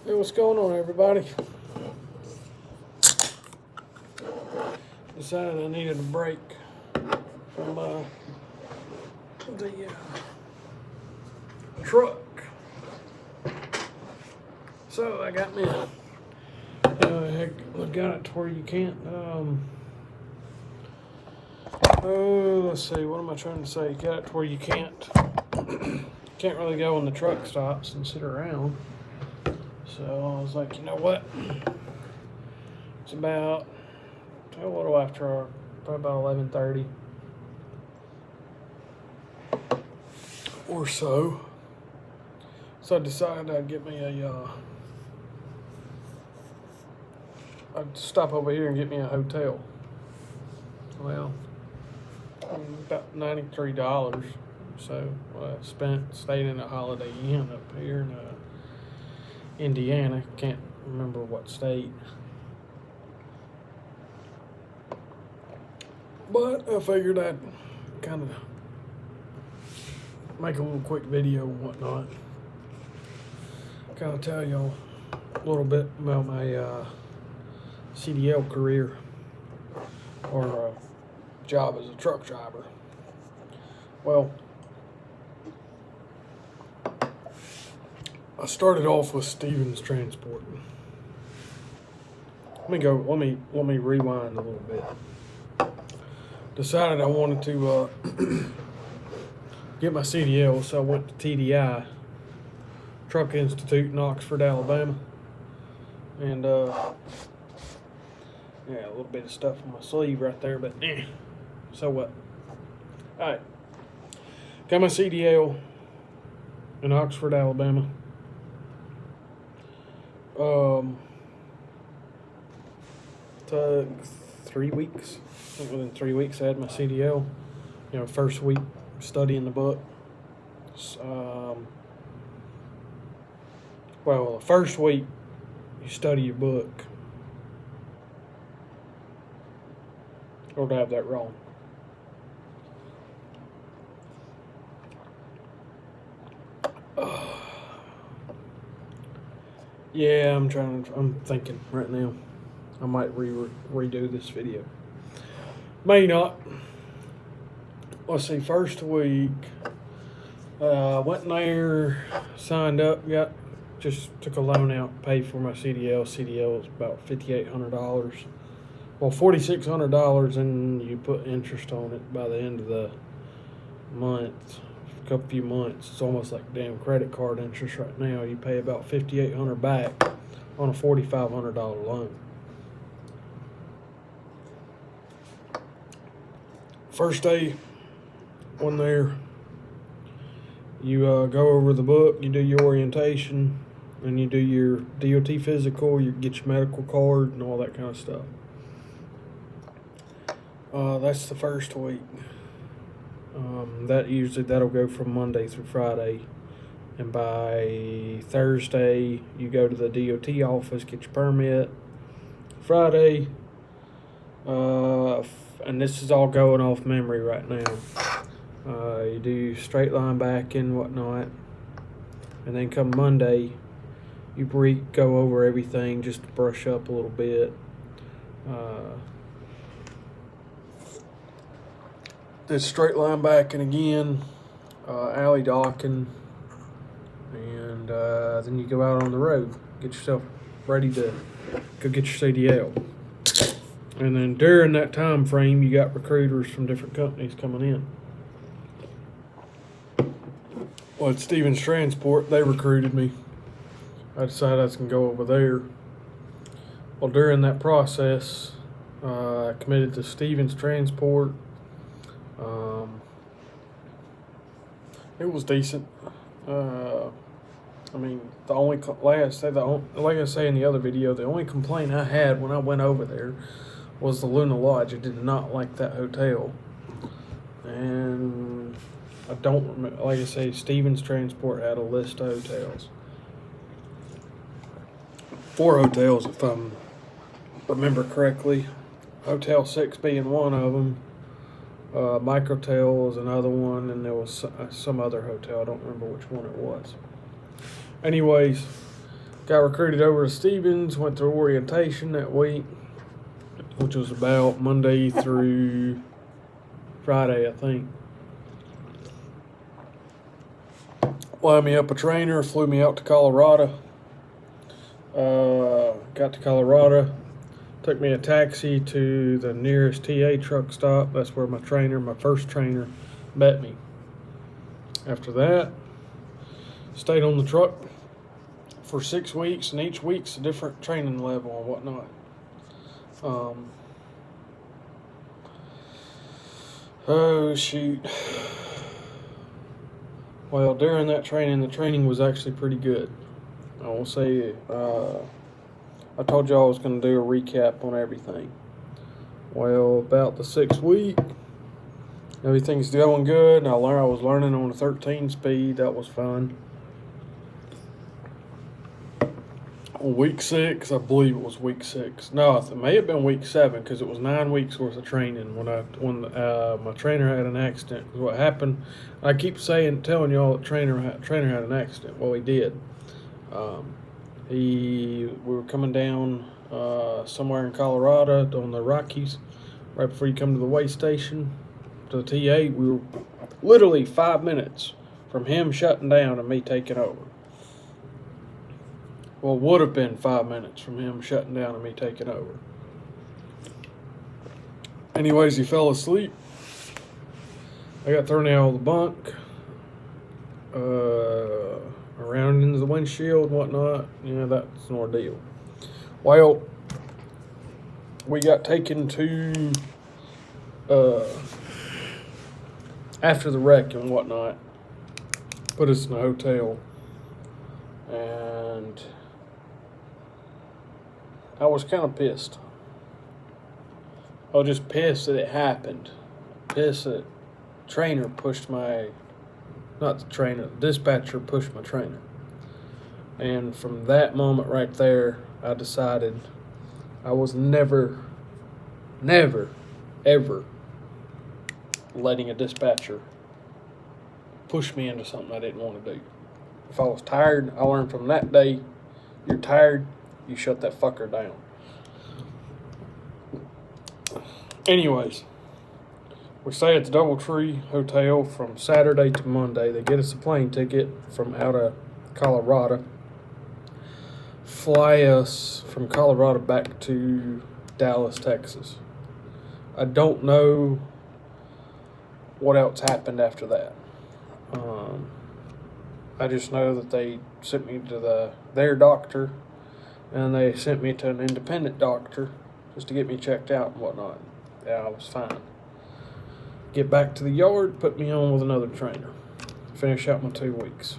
Hey, what's going on, everybody? Decided I needed a break from the truck. So I got me I got it to where you can't, let's see, what am I trying to say? Got it to where you can't really go when the truck stops and sit around. So I was like, you know what? It's about a little after, probably about 11:30 or so. So I decided I'd get me I'd stop over here and get me a hotel. Well, about $93. So I stayed in a Holiday Inn up here in Indiana. Can't remember what state. But I figured I'd kind of make a little quick video and whatnot. Kind of tell y'all a little bit about my CDL career or job as a truck driver. Well, I started off with Stevens Transport. Let me rewind a little bit. Decided I wanted to get my CDL, so I went to TDI, Truck Institute in Oxford, Alabama. And yeah, a little bit of stuff on my sleeve right there, but so what? Alright. Got my CDL in Oxford, Alabama. Took 3 weeks. I think within 3 weeks I had my CDL. You know, first week studying the book. Well, the first week you study your book. Or did I have that wrong? Yeah, I'm thinking right now. I might redo this video. May not. Let's see, first week, went in there, signed up, took a loan out, paid for my CDL. CDL was about $5,800. Well, $4,600, and you put interest on it by the end of the month. A few months, it's almost like damn credit card interest right now. You pay about $5,800 back on a $4,500 loan. First day, on there, you go over the book, you do your orientation, and you do your DOT physical, you get your medical card, and all that kind of stuff. That's the first week. That'll go from Monday through Friday, and by Thursday you go to the DOT office, get your permit. Friday, and this is all going off memory right now. You do straight line back and whatnot, and then come Monday, you go over everything just to brush up a little bit. Did straight line backing again, alley docking, and then you go out on the road, get yourself ready to go get your CDL. And then during that time frame, you got recruiters from different companies coming in. Well, at Stevens Transport, they recruited me. I decided I was going to go over there. Well, during that process, I committed to Stevens Transport. It was decent. I mean, like I say in the other video, the only complaint I had when I went over there was the Luna Lodge. I did not like that hotel, and I don't remember. Like I say, Stevens Transport had a list of hotels, 4 hotels if I remember correctly. Hotel 6 being one of them. Microtel was another one, and there was some other hotel. I don't remember which one it was. Anyways, Got recruited over to Stevens, went through orientation that week, which was about Monday through Friday, I think. Lined me up a trainer, flew me out to Colorado. Got to Colorado, took me a taxi to the nearest TA truck stop. That's where my first trainer, met me. After that, stayed on the truck for 6 weeks, and each week's a different training level and whatnot. Oh, shoot. Well, during that training, the training was actually pretty good. I will say, I told y'all I was going to do a recap on everything. Well, about the 6th week, everything's going good. I was learning on a 13 speed. That was fun. On week 6, I believe it was week 6. No, it may have been week 7 because it was 9 weeks worth of training when my trainer had an accident. What happened? I keep telling y'all that trainer had an accident. Well, he did. We were coming down somewhere in Colorado on the Rockies, right before you come to the way station to the TA. We were literally 5 minutes from him shutting down and me taking over. Well, would have been 5 minutes from him shutting down and me taking over. Anyways, he fell asleep. I got thrown out of the bunk, around into the windshield and whatnot. Yeah, that's an ordeal. Well, we got taken to, after the wreck and whatnot, put us in a hotel. And I was kind of pissed. I was just pissed that it happened. Pissed that the dispatcher pushed my trainer. And from that moment right there, I decided I was never, ever letting a dispatcher push me into something I didn't want to do. If I was tired, I learned from that day, you're tired, you shut that fucker down. Anyways, we stay at the Doubletree Hotel from Saturday to Monday. They get us a plane ticket from out of Colorado. Fly us from Colorado back to Dallas, Texas. I don't know what else happened after that. I just know that they sent me to their doctor, and they sent me to an independent doctor just to get me checked out and whatnot. Yeah, I was fine. Get back to the yard, put me on with another trainer. Finish out my 2 weeks.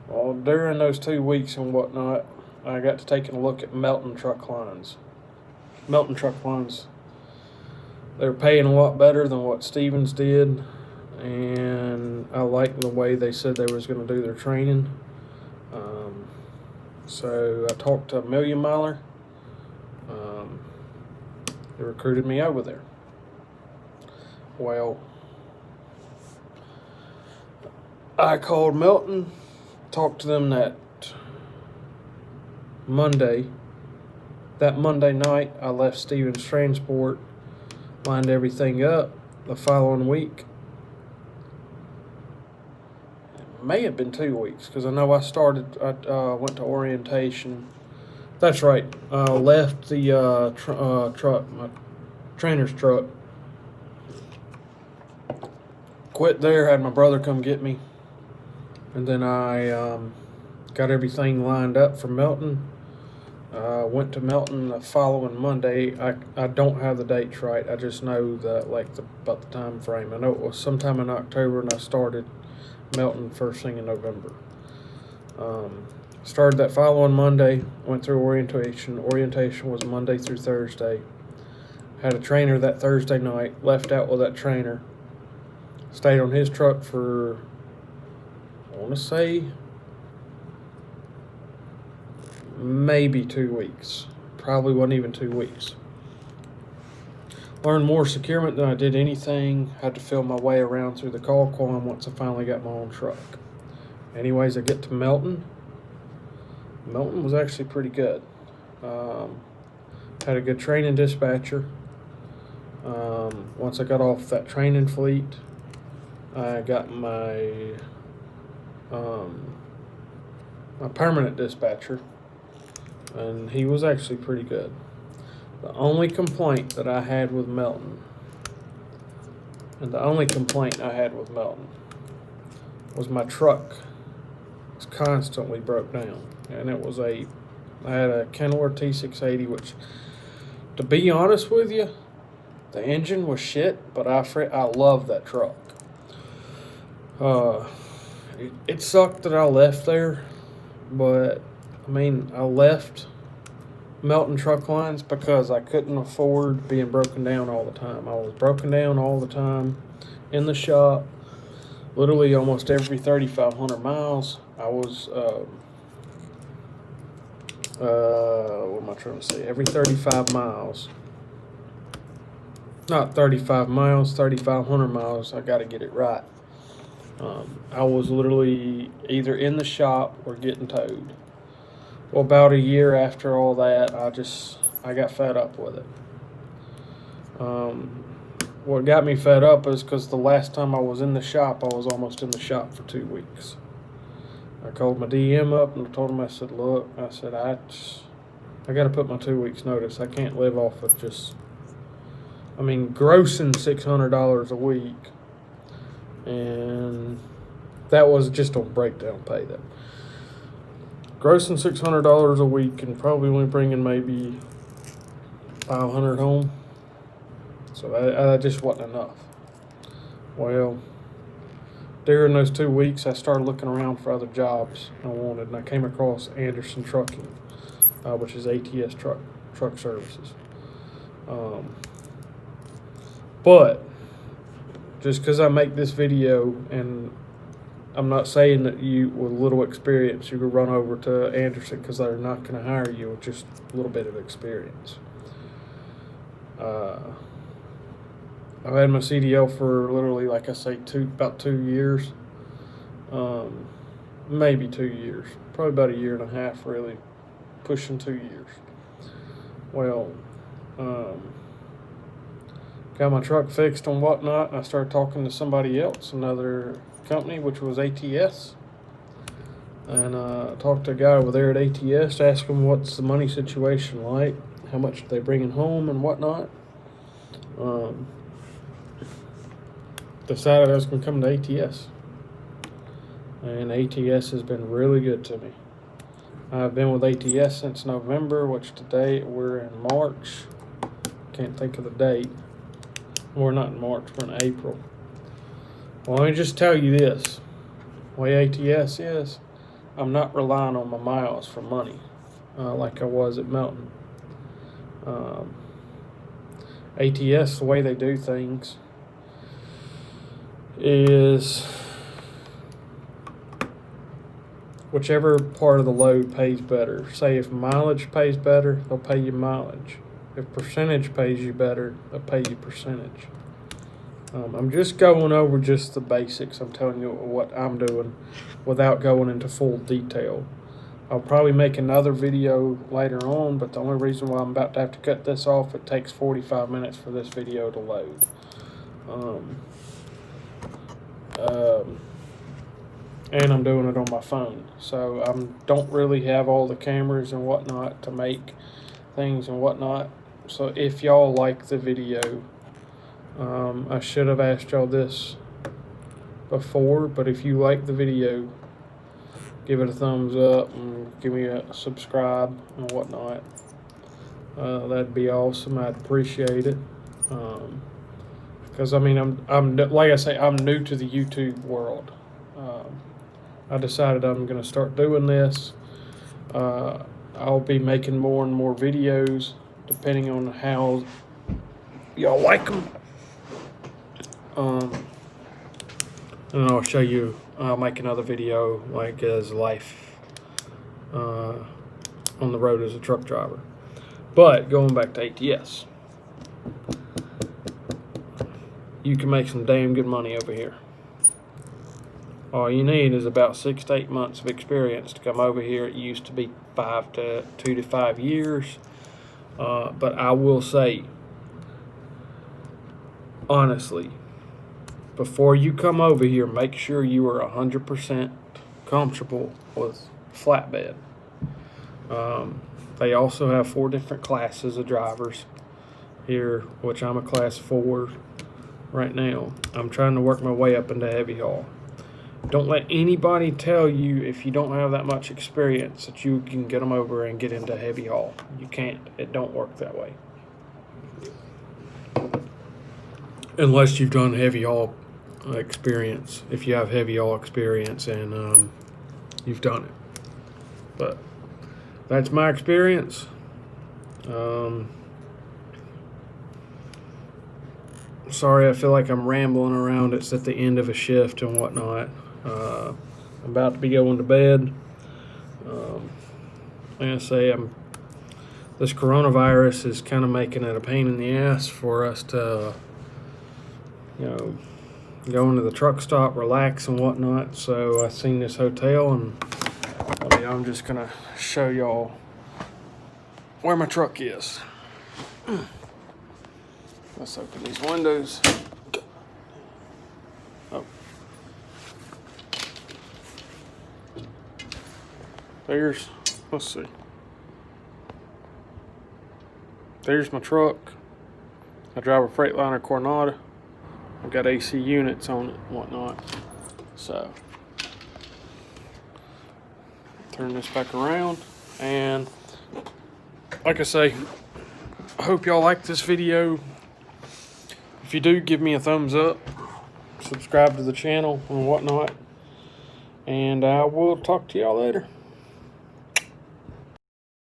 Well, during those 2 weeks and whatnot, I got to taking a look at Melton truck lines. Melton truck lines, they were paying a lot better than what Stevens did, and I liked the way they said they was going to do their training. So I talked to a Million Miler. They recruited me over there. Well, I called Melton, talked to them that Monday. That Monday night, I left Stevens Transport, lined everything up. The following week, it may have been 2 weeks, because I know I went to orientation. That's right. I left the truck, my trainer's truck. Quit there, had my brother come get me. And then I got everything lined up for Melton. Went to Melton the following Monday. I don't have the dates right. I just know about the time frame. I know it was sometime in October, and I started Melton first thing in November. Started that following Monday. Went through orientation. Orientation was Monday through Thursday. Had a trainer that Thursday night. Left out with that trainer. Stayed on his truck for, I want to say, maybe 2 weeks. Probably wasn't even 2 weeks. Learned more securement than I did anything. Had to feel my way around through the call quantum once I finally got my own truck. Anyways, I get to Melton. Melton was actually pretty good. Had a good training dispatcher. Once I got off that training fleet, I got my my permanent dispatcher, and he was actually pretty good. The only complaint that I had with Melton, was my truck was constantly broke down, and I had a Kenworth T680, which, to be honest with you, the engine was shit, but I love that truck. It sucked that I left there, but I mean, I left Melton Truck Lines because I couldn't afford being broken down all the time. I was broken down all the time in the shop, literally almost every 3,500 miles. I was, what am I trying to say? Every 35 miles. Not 35 miles, 3,500 miles. I got to get it right. I was literally either in the shop or getting towed. Well, about a year after all that, I got fed up with it. What got me fed up is because the last time I was in the shop, I was almost in the shop for 2 weeks. I called my DM up and I told him, I said, look, I got to put my 2 weeks notice. I can't live off of grossing $600 a week. And that was just on breakdown pay then. Grossing $600 a week and probably only bringing maybe $500 home. So that just wasn't enough. Well, during those 2 weeks, I started looking around for other jobs I wanted, and I came across Anderson Trucking, which is ATS truck services. But just because I make this video, and I'm not saying that you, with little experience, you could run over to Anderson, because they're not going to hire you with just a little bit of experience. I've had my CDL for literally, like I say, about 2 years. Maybe 2 years. Probably about a year and a half, really. Pushing 2 years. Well, got my truck fixed and whatnot, and I started talking to somebody else, another company, which was ATS. And talked to a guy over there at ATS, asked him what's the money situation like, how much they bringing home and whatnot. Decided I was going to come to ATS. And ATS has been really good to me. I've been with ATS since November, which today we're in March. Can't think of the date. We're not in March, we're in April. Well, let me just tell you this. The way ATS is, I'm not relying on my miles for money like I was at Melton. ATS, the way they do things is whichever part of the load pays better. Say if mileage pays better, they'll pay you mileage. If percentage pays you better, they'll pay you percentage. I'm just going over just the basics. I'm telling you what I'm doing without going into full detail. I'll probably make another video later on, but the only reason why I'm about to have to cut this off, it takes 45 minutes for this video to load. And I'm doing it on my phone, so I don't really have all the cameras and whatnot to make things and whatnot. So if y'all like the video, I should have asked y'all this before, but if you like the video, give it a thumbs up and give me a subscribe and whatnot. That'd be awesome. I'd appreciate it. Because I'm like I say, I'm new to the YouTube world. I decided I'm going to start doing this. I'll be making more and more videos depending on how y'all like them. And I'll show you. I'll make another video like as life on the road as a truck driver. But going back to ATS, you can make some damn good money over here. All you need is about 6 to 8 months of experience to come over here. It used to be 2 to 5 years. But I will say, honestly, before you come over here, make sure you are 100% comfortable with flatbed. They also have 4 different classes of drivers here, which I'm a class 4 right now. I'm trying to work my way up into heavy haul. Don't let anybody tell you, if you don't have that much experience, that you can get them over and get into heavy haul. You can't. It don't work that way. Unless you've done heavy haul experience. If you have heavy haul experience and you've done it. But that's my experience. Sorry, I feel like I'm rambling around. It's at the end of a shift and whatnot. I'm about to be going to bed. Like I say, this coronavirus is kind of making it a pain in the ass for us to, go into the truck stop, relax and whatnot. So I seen this hotel, and I'm just gonna show y'all where my truck is. Let's open these windows. Oh. Let's see. There's my truck. I drive a Freightliner Coronado. I've got AC units on it and whatnot. So, turn this back around. And, like I say, I hope y'all like this video. If you do, give me a thumbs up. Subscribe to the channel and whatnot. And I will talk to y'all later.